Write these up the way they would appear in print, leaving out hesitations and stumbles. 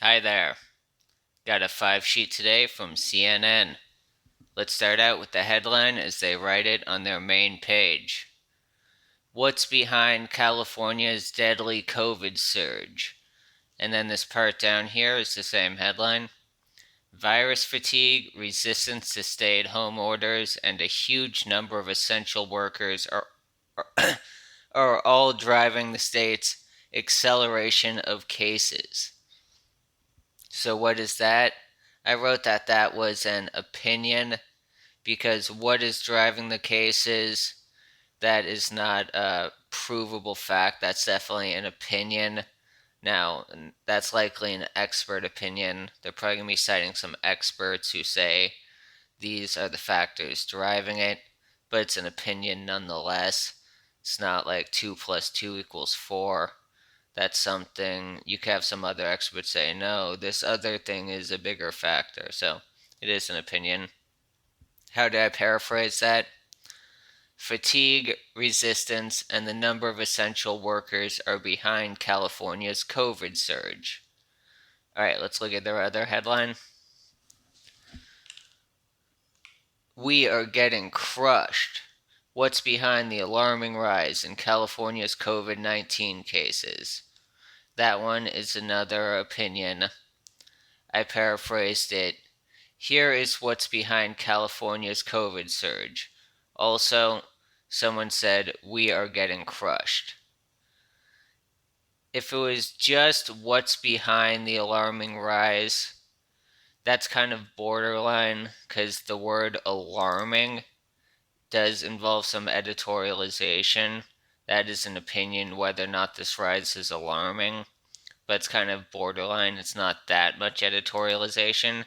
Hi there. Got a 5 sheet today from CNN. Let's start out with the headline as they write it on their main page. What's behind California's deadly COVID surge? And then this part down here is the same headline. Virus fatigue, resistance to stay-at-home orders, and a huge number of essential workers are all driving the state's acceleration of cases. So what is that? I wrote that was an opinion because what is driving the cases, that is not a provable fact. That's definitely an opinion. Now, that's likely an expert opinion. They're probably going to be citing some experts who say these are the factors driving it, but it's an opinion nonetheless. It's not like 2 plus 2 equals 4. That's something you could have some other experts say, no, this other thing is a bigger factor. So it is an opinion. How do I paraphrase that? Fatigue, resistance, and the number of essential workers are behind California's COVID surge. All right, let's look at their other headline. We are getting crushed. What's behind the alarming rise in California's COVID-19 cases? That one is another opinion. I paraphrased it. Here is what's behind California's COVID surge. Also, someone said, we are getting crushed. If it was just what's behind the alarming rise, that's kind of borderline because the word alarming does involve some editorialization. That is an opinion whether or not this rise is alarming, but it's kind of borderline. It's not that much editorialization.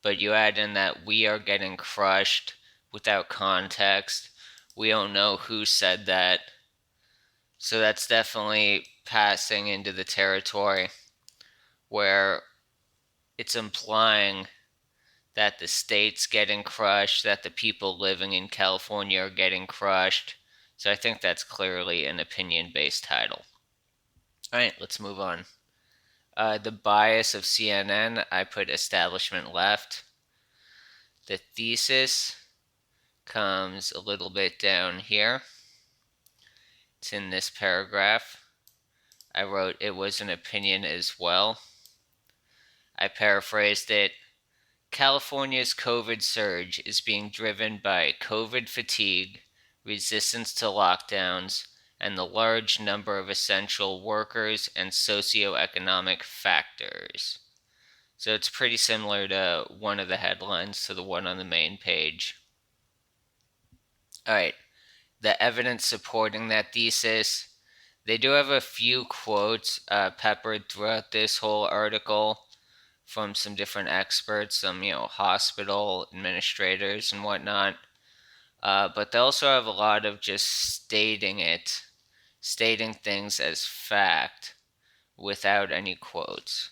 But you add in that we are getting crushed without context. We don't know who said that. So that's definitely passing into the territory where it's implying that the state's getting crushed, that the people living in California are getting crushed. So I think that's clearly an opinion-based title. All right, let's move on. The bias of CNN, I put establishment left. The thesis comes a little bit down here. It's in this paragraph. I wrote it was an opinion as well. I paraphrased it. California's COVID surge is being driven by COVID fatigue, resistance to lockdowns, and the large number of essential workers and socioeconomic factors. So it's pretty similar to one of the headlines to the one on the main page. All right, the evidence supporting that thesis. They do have a few quotes peppered throughout this whole article from some different experts, some hospital administrators and whatnot. But they also have a lot of just stating things as fact without any quotes.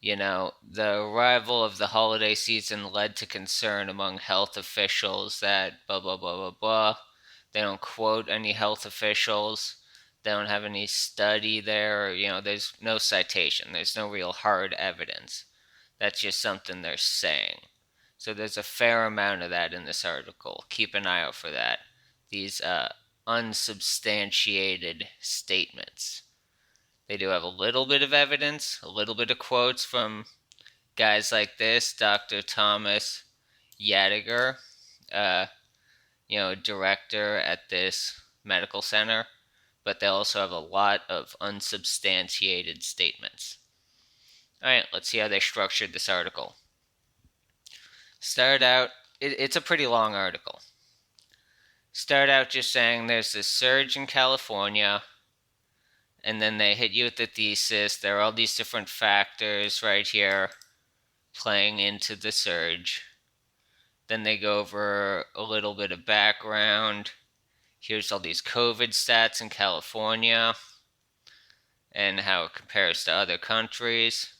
The arrival of the holiday season led to concern among health officials that blah, blah, blah, blah, blah. They don't quote any health officials. They don't have any study there. There's no citation. There's no real hard evidence. That's just something they're saying. So there's a fair amount of that in this article. Keep an eye out for that. These unsubstantiated statements. They do have a little bit of evidence, a little bit of quotes from guys like this, Dr. Thomas Yadiger, director at this medical center, but they also have a lot of unsubstantiated statements. All right, let's see how they structured this article. Start out, it's a pretty long article. Start out just saying there's this surge in California, and then they hit you with the thesis. There are all these different factors right here playing into the surge. Then they go over a little bit of background. Here's all these COVID stats in California and how it compares to other countries.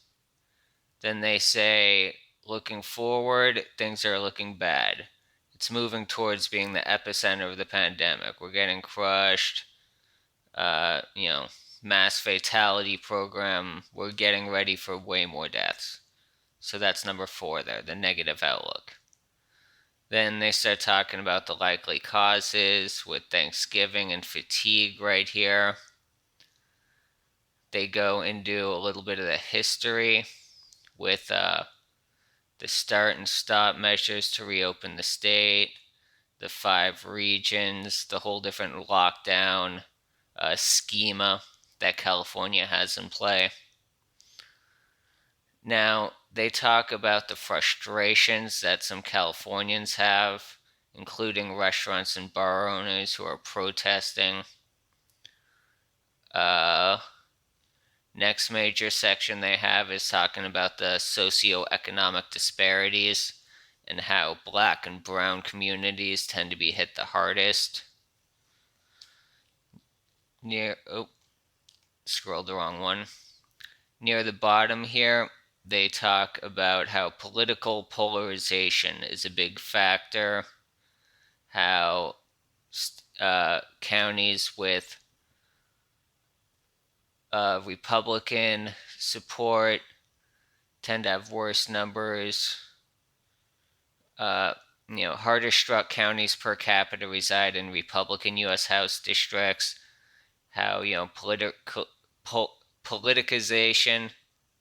Then they say, looking forward, things are looking bad. It's moving towards being the epicenter of the pandemic. We're getting crushed. mass fatality program, we're getting ready for way more deaths. So that's number 4 there, the negative outlook. Then they start talking about the likely causes with Thanksgiving and fatigue right here. They go and do a little bit of the history with the start and stop measures to reopen the state, the 5 regions, the whole different lockdown schema that California has in play. Now, they talk about the frustrations that some Californians have, including restaurants and bar owners who are protesting. Uh, Next major section they have is talking about the socioeconomic disparities and how black and brown communities tend to be hit the hardest. Scrolled the wrong one. Near the bottom here, they talk about how political polarization is a big factor, how counties with Republican support tend to have worse numbers. Harder struck counties per capita reside in Republican U.S. House districts. How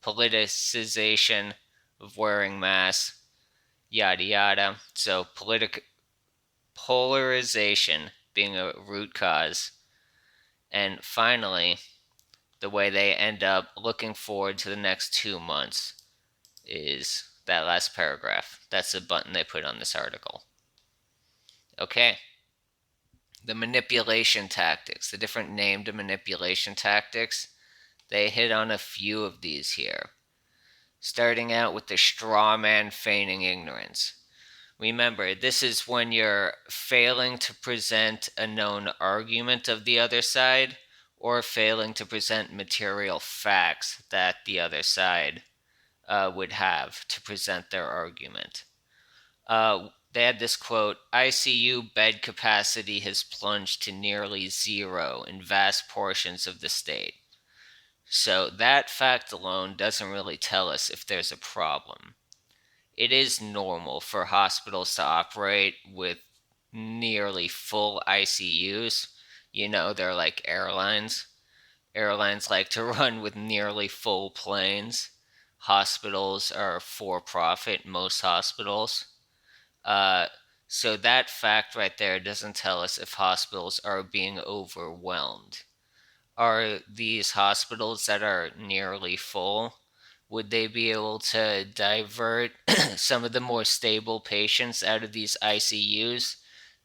politicization of wearing masks, yada yada. So polarization being a root cause. And finally, the way they end up looking forward to the next 2 months is that last paragraph. That's the button they put on this article. Okay. The manipulation tactics, the different named manipulation tactics, they hit on a few of these here. Starting out with the straw man feigning ignorance. Remember, this is when you're failing to present a known argument of the other side or failing to present material facts that the other side would have to present their argument. They had this quote: ICU bed capacity has plunged to nearly zero in vast portions of the state. So that fact alone doesn't really tell us if there's a problem. It is normal for hospitals to operate with nearly full ICUs. They're like airlines. Airlines like to run with nearly full planes. Hospitals are for profit, most hospitals. Uh, so that fact right there doesn't tell us if hospitals are being overwhelmed. Are these hospitals that are nearly full, would they be able to divert some of the more stable patients out of these ICUs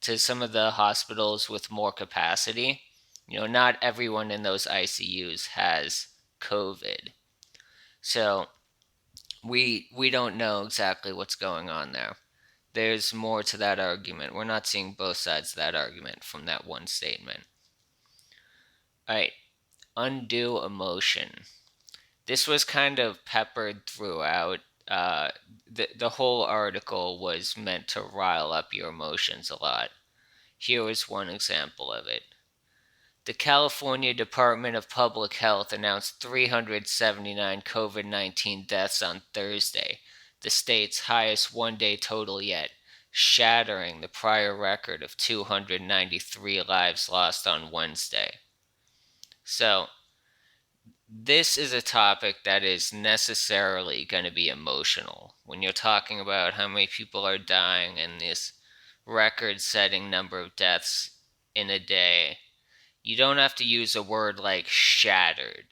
to some of the hospitals with more capacity? Not everyone in those ICUs has COVID. So we don't know exactly what's going on there. There's more to that argument. We're not seeing both sides of that argument from that one statement. All right, undue emotion. This was kind of peppered throughout. The whole article was meant to rile up your emotions a lot. Here is one example of it. The California Department of Public Health announced 379 COVID-19 deaths on Thursday, the state's highest one-day total yet, shattering the prior record of 293 lives lost on Wednesday. So, this is a topic that is necessarily going to be emotional. When you're talking about how many people are dying and this record-setting number of deaths in a day, you don't have to use a word like shattered.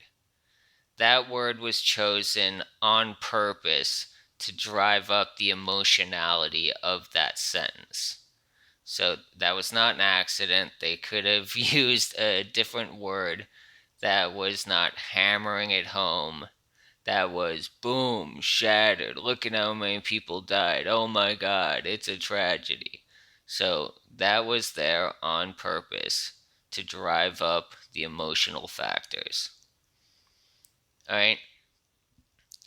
That word was chosen on purpose to drive up the emotionality of that sentence. So that was not an accident. They could have used a different word that was not hammering it home. That was boom, shattered. Look at how many people died. Oh my God, it's a tragedy. So that was there on purpose to drive up the emotional factors. All right.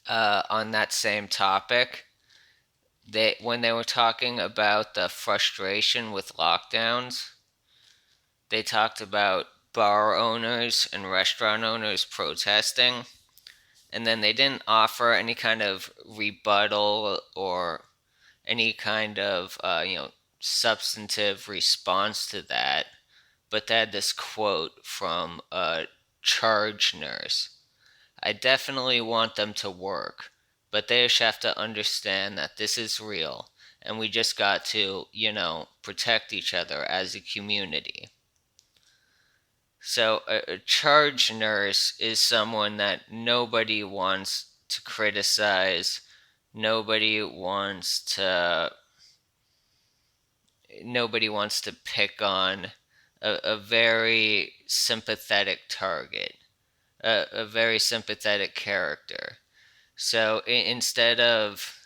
On that same topic, when they were talking about the frustration with lockdowns, they talked about bar owners and restaurant owners protesting, and then they didn't offer any kind of rebuttal or any kind of substantive response to that. But they had this quote from a charge nurse: "I definitely want them to work, but they just have to understand that this is real, and we just got to, protect each other as a community." So a charge nurse is someone that to criticize, nobody wants to nobody wants to pick on a very sympathetic target, a very sympathetic character. So instead of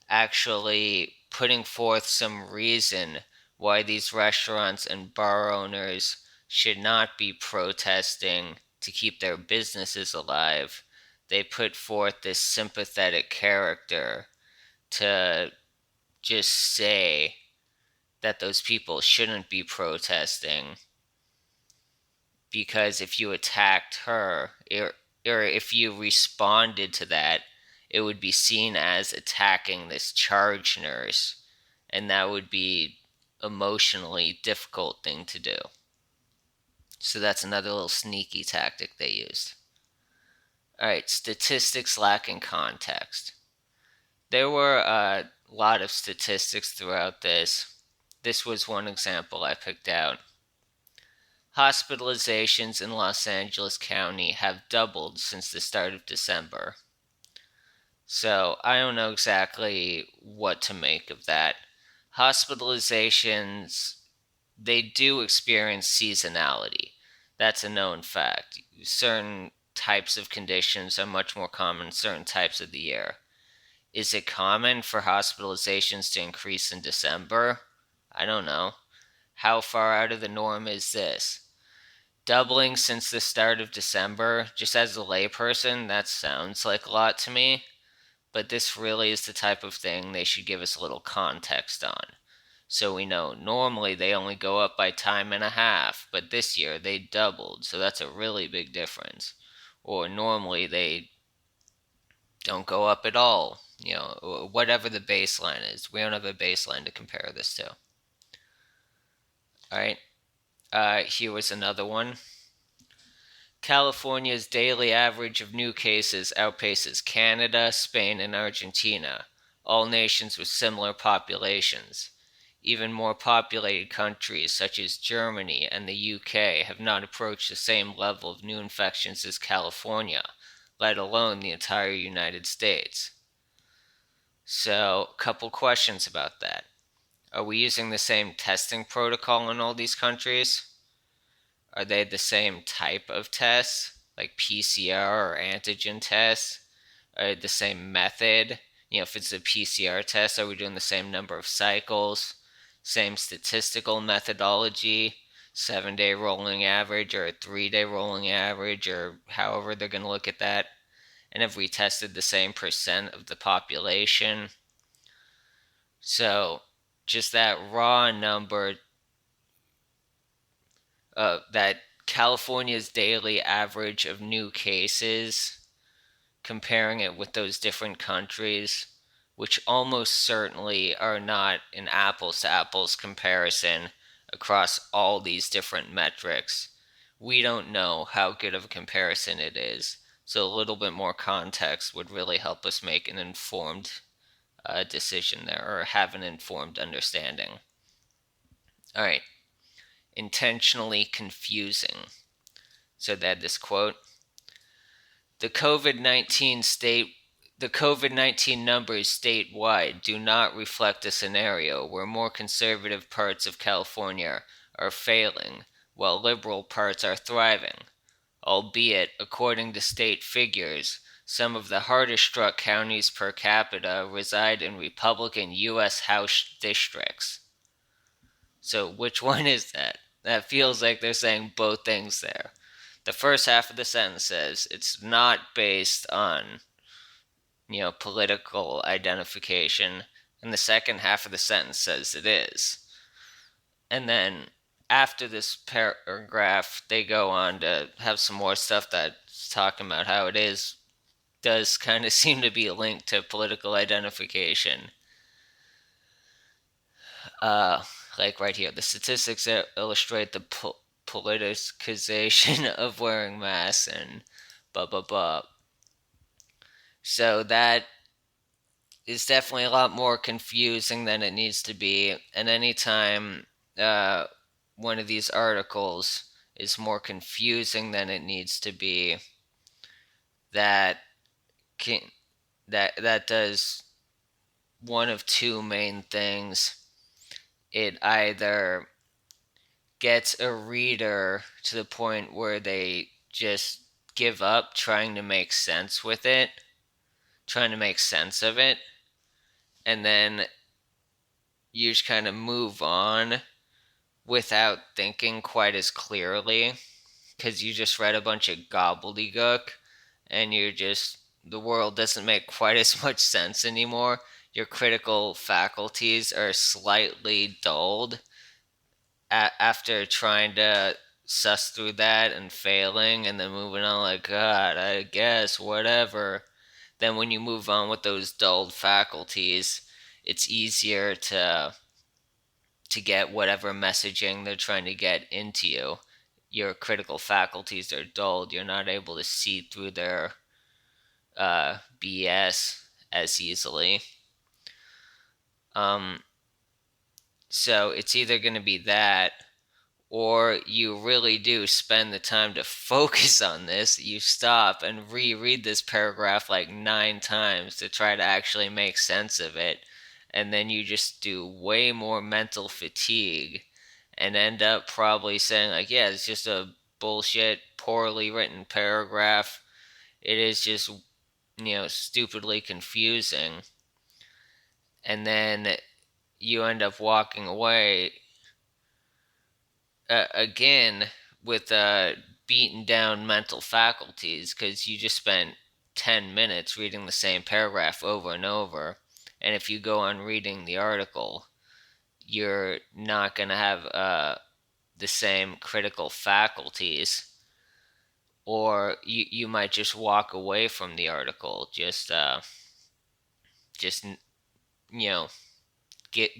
actually putting forth some reason why these restaurants and bar owners should not be protesting to keep their businesses alive, they put forth this sympathetic character to just say that those people shouldn't be protesting, because if you attacked her, or if you responded to that, it would be seen as attacking this charge nurse, and that would be emotionally difficult thing to do. So that's another little sneaky tactic they used. All right, statistics lacking context. There were a lot of statistics throughout this. This was one example I picked out. Hospitalizations in Los Angeles County have doubled since the start of December. So I don't know exactly what to make of that. Hospitalizations, they do experience seasonality. That's a known fact. Certain types of conditions are much more common certain types of the year. Is it common for hospitalizations to increase in December? I don't know. How far out of the norm is this? Doubling since the start of December, just as a layperson, that sounds like a lot to me, but this really is the type of thing they should give us a little context on. So we know normally they only go up by time and a half, but this year they doubled, so that's a really big difference. Or normally they don't go up at all, whatever the baseline is. We don't have a baseline to compare this to. All right, here was another one. California's daily average of new cases outpaces Canada, Spain, and Argentina, all nations with similar populations. Even more populated countries such as Germany and the UK have not approached the same level of new infections as California, let alone the entire United States. So, a couple questions about that. Are we using the same testing protocol in all these countries? Are they the same type of tests, like PCR or antigen tests? Are they the same method? If it's a PCR test, are we doing the same number of cycles? Same statistical methodology? 7-day rolling average or a 3-day rolling average, or however they're going to look at that? And have we tested the same percent of the population? So, just that raw number, that California's daily average of new cases, comparing it with those different countries, which almost certainly are not an apples to apples comparison across all these different metrics. We don't know how good of a comparison it is, so a little bit more context would really help us make an informed decision there, or have an informed understanding. All right, intentionally confusing. So they had this quote: The COVID-19 numbers statewide do not reflect a scenario where more conservative parts of California are failing while liberal parts are thriving. Albeit, according to state figures, some of the hardest struck counties per capita reside in Republican U.S. House districts. So, which one is that? That feels like they're saying both things there. The first half of the sentence says it's not based on, political identification, and the second half of the sentence says it is. And then after this paragraph, they go on to have some more stuff that's talking about how it is does kind of seem to be linked to political identification. Uh, like right here, the statistics illustrate the politicization of wearing masks and blah blah blah. So that is definitely a lot more confusing than it needs to be. And anytime uh, one of these articles is more confusing than it needs to be, that can, that does one of two main things. It either gets a reader to the point where they just give up trying to make sense with it, trying to make sense of it, and then you just kind of move on without thinking quite as clearly because you just read a bunch of gobbledygook and you're just, the world doesn't make quite as much sense anymore. Your critical faculties are slightly dulled after trying to suss through that and failing and then moving on like, God, I guess, whatever. Then when you move on with those dulled faculties, it's easier to get whatever messaging they're trying to get into you. Your critical faculties are dulled. You're not able to see through their BS as easily. Um, so it's either going to be that, or you really do spend the time to focus on this. You stop and reread this paragraph like 9 times to try to actually make sense of it. And then you just do way more mental fatigue and end up probably saying, like, yeah, it's just a bullshit, poorly written paragraph. It is just, stupidly confusing. And then you end up walking away again with beaten down mental faculties because you just spent 10 minutes reading the same paragraph over and over. And if you go on reading the article, you're not going to have the same critical faculties, or you might just walk away from the article, just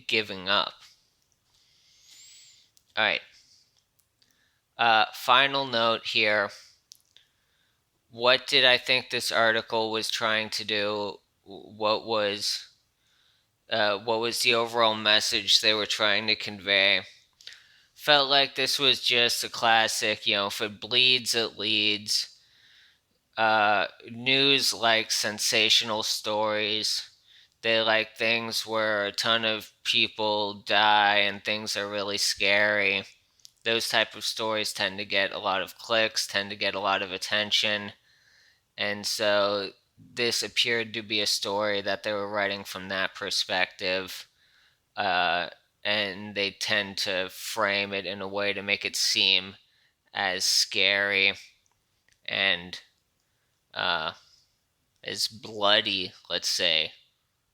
giving up. All right. Final note here. What did I think this article was trying to do? What was the overall message they were trying to convey? Felt like this was just a classic, if it bleeds, it leads. News like sensational stories. They like things where a ton of people die and things are really scary. Those type of stories tend to get a lot of clicks, tend to get a lot of attention. And so this appeared to be a story that they were writing from that perspective. Uh, and they tend to frame it in a way to make it seem as scary and uh, as bloody, let's say,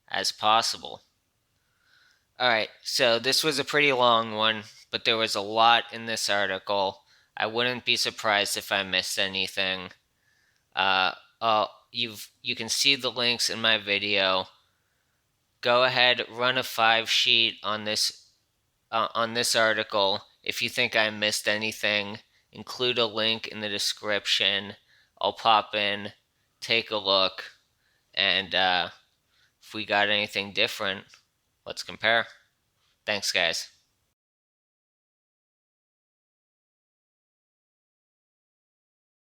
as possible. All right, so this was a pretty long one, but there was a lot in this article. I wouldn't be surprised if I missed anything. Uh, you can see the links in my video. Go ahead, run a 5-sheet on this article. If you think I missed anything, include a link in the description. I'll pop in, take a look, and if we got anything different, let's compare. Thanks, guys.